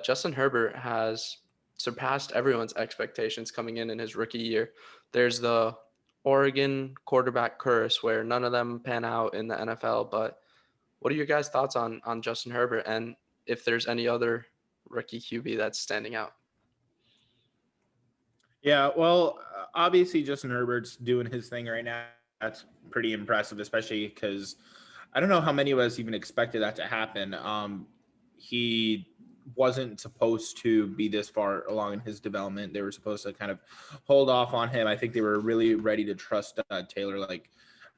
Justin Herbert has surpassed everyone's expectations coming in his rookie year. There's the Oregon quarterback curse where none of them pan out in the NFL. But what are your guys' thoughts on Justin Herbert, and if there's any other rookie QB that's standing out? Yeah, well, obviously Justin Herbert's doing his thing right now. That's pretty impressive, especially because I don't know how many of us even expected that to happen. He wasn't supposed to be this far along in his development. They were supposed to kind of hold off on him. I think they were really ready to trust Taylor like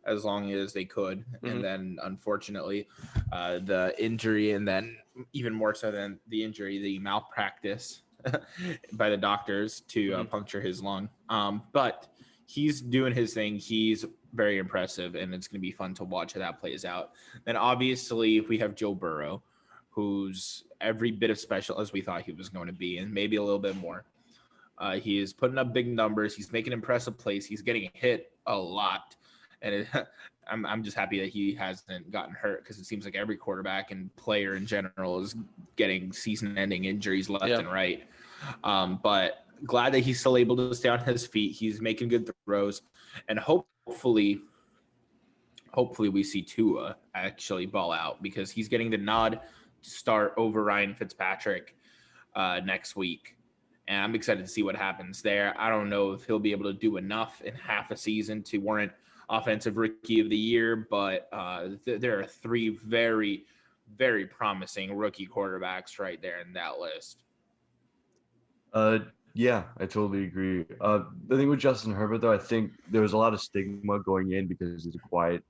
as long as they could, and Mm-hmm. then unfortunately, the injury, and then even more so than the injury, the malpractice by the doctors to Mm-hmm. puncture his lung. But he's doing his thing. He's very impressive, and it's going to be fun to watch how that plays out. Then obviously we have Joe Burrow, who's every bit of special as we thought he was going to be, and maybe a little bit more. He is putting up big numbers. He's making impressive plays. He's getting hit a lot, and I'm just happy that he hasn't gotten hurt, because it seems like every quarterback and player in general is getting season-ending injuries left Yeah. and right. But glad that he's still able to stay on his feet. He's making good throws, and hopefully we see Tua actually ball out, because he's getting the nod to start over Ryan Fitzpatrick next week. And I'm excited to see what happens there. I don't know if he'll be able to do enough in half a season to warrant offensive rookie of the year, but there are three very, very promising rookie quarterbacks right there in that list. Uh, yeah, I totally agree. The thing with Justin Herbert, though, I think there was a lot of stigma going in because he's a quiet,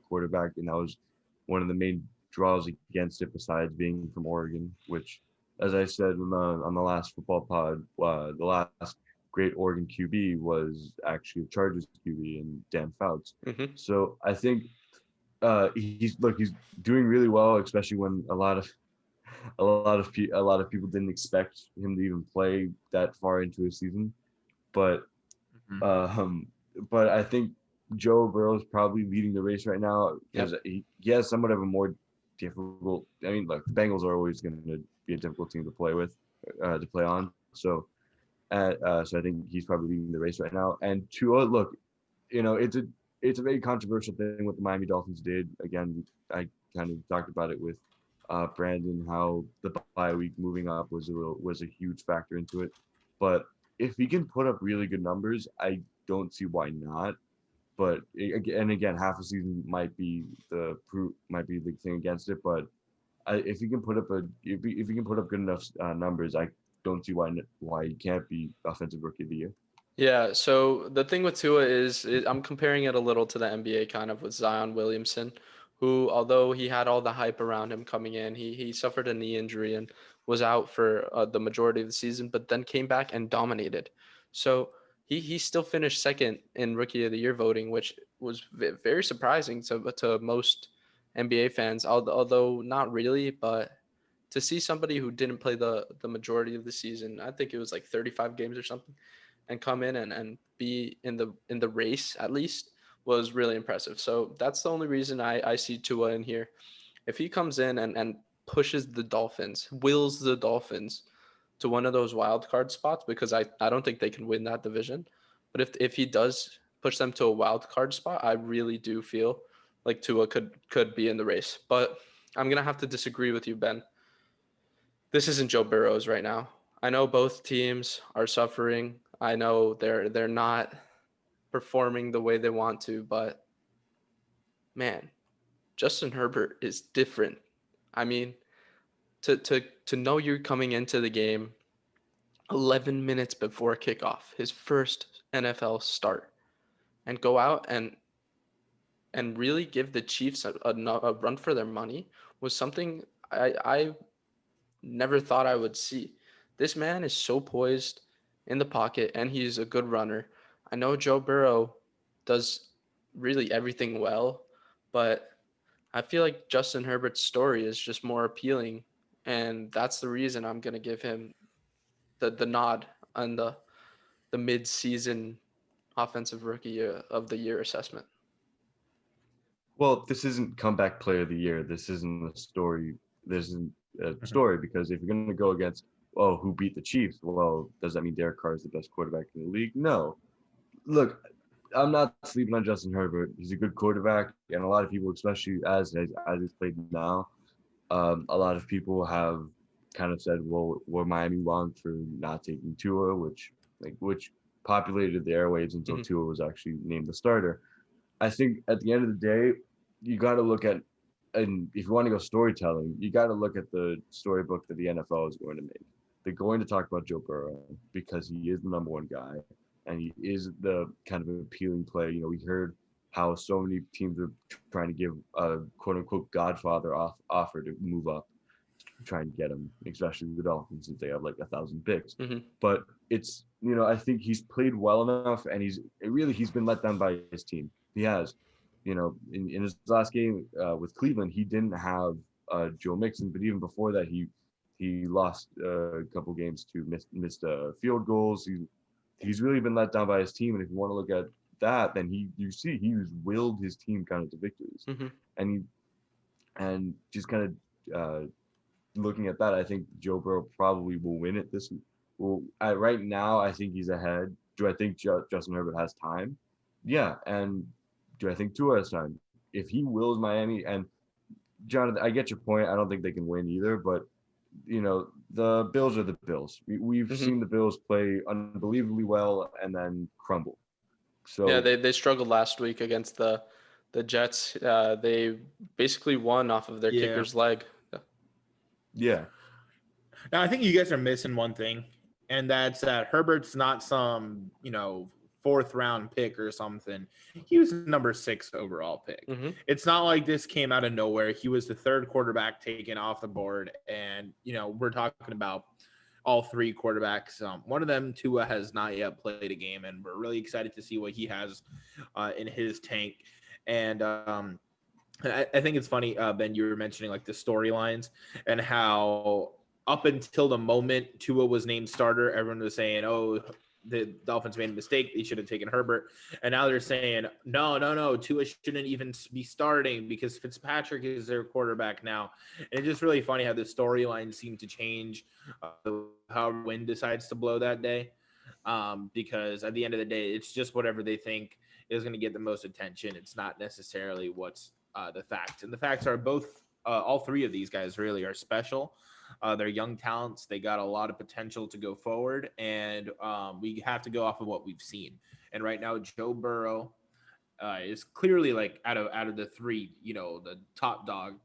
quarterback, and that was one of the main draws against it. Besides being from Oregon, which, as I said on the last football pod, the last great Oregon QB was actually the Chargers QB and Dan Fouts. Mm-hmm. So I think he's doing really well, especially when a lot of people didn't expect him to even play that far into a season, but Mhm. um, but I think Joe Burrow is probably leading the race right now because Yep. he has somewhat of a more difficult. I mean, look, the Bengals are always going to be a difficult team to play with, to play on. So I think he's probably leading the race right now. And Tua, look, it's a very controversial thing what the Miami Dolphins did. Again, I kind of talked about it with Brandon, how the bye week moving up was a huge factor into it. But if he can put up really good numbers, I don't see why not. But and again, half a season might be the thing against it. But if he can put up if he can put up good enough numbers, I don't see why he can't be offensive rookie of the year. Yeah, so the thing with Tua is I'm comparing it a little to the NBA kind of with Zion Williamson, who although he had all the hype around him coming in, he suffered a knee injury and was out for the majority of the season, but then came back and dominated. So he still finished second in Rookie of the Year voting, which was very surprising to most NBA fans, although not really, but to see somebody who didn't play the majority of the season, I think it was like 35 games or something, and come in and be in the race at least was really impressive. So that's the only reason I see Tua in here. If he comes in and pushes the Dolphins, wills the Dolphins to one of those wild card spots, because I don't think they can win that division. But if he does push them to a wild card spot, I really do feel like Tua could be in the race. But I'm gonna have to disagree with you, Ben. This isn't Joe Burrow's right now. I know both teams are suffering. I know they're not performing the way they want to, but man, Justin Herbert is different. I mean, to know you're coming into the game 11 minutes before kickoff, his first NFL start, and go out and really give the Chiefs a run for their money was something I never thought I would see. This man is so poised in the pocket, and he's a good runner. I know Joe Burrow does really everything well, but I feel like Justin Herbert's story is just more appealing, and that's the reason I'm gonna give him the nod on the mid season offensive rookie of the year assessment. Well, this isn't comeback player of the year. This isn't a story. This isn't a Mhm. story because if you're going to go against oh, who beat the Chiefs? Well, does that mean Derek Carr is the best quarterback in the league? No. Look, I'm not sleeping on Justin Herbert. He's a good quarterback, and a lot of people, especially as he's played now, a lot of people have kind of said, "Well, were Miami wrong for not taking Tua?" Which populated the airwaves until Mhm. Tua was actually named the starter. I think at the end of the day, you got to look at, and if you want to go storytelling, you got to look at the storybook that the NFL is going to make. They're going to talk about Joe Burrow because he is the number one guy, and he is the kind of appealing play. You know, we heard how so many teams are trying to give a quote unquote Godfather offer to move up to try and get him, especially the Dolphins since they have like 1,000 picks. Mhm. But it's, I think he's played well enough, and he's been let down by his team. He has, in his last game with Cleveland, he didn't have Joe Mixon, but even before that, he lost a couple games to missed field goals. He's really been let down by his team, and if you want to look at that, then you see he's willed his team kind of to victories, Mhm. and just kind of looking at that, I think Joe Burrow probably will win it this. Well, right now, I think he's ahead. Do I think Justin Herbert has time? Yeah, and do I think Tua has time? If he wills Miami, and Jonathan, I get your point. I don't think they can win either, but the Bills are the Bills. We've Mhm. seen the Bills play unbelievably well and then crumble. Yeah, So they struggled last week against the Jets. They basically won off of their Yeah. kicker's leg. yeah, Now, I think you guys are missing one thing, and that's that Herbert's not some, fourth round pick or something. He was number 6 overall pick. Mm-hmm. It's not like this came out of nowhere. He was the third quarterback taken off the board. And, we're talking about all 3 quarterbacks. One of them, Tua, has not yet played a game, and we're really excited to see what he has in his tank. And, I think it's funny, Ben, you were mentioning like the storylines and how up until the moment Tua was named starter, everyone was saying, "Oh, the Dolphins made a mistake. They should have taken Herbert." And now they're saying, "No, Tua shouldn't even be starting because Fitzpatrick is their quarterback now." And it's just really funny how the storylines seem to change how Wynn decides to blow that day. Because at the end of the day, it's just whatever they think is going to get the most attention. It's not necessarily what's the facts. And the facts are both, all 3 of these guys really are special. They're young talents. They got a lot of potential to go forward, and we have to go off of what we've seen. And right now, Joe Burrow is clearly like out of the 3, the top dog.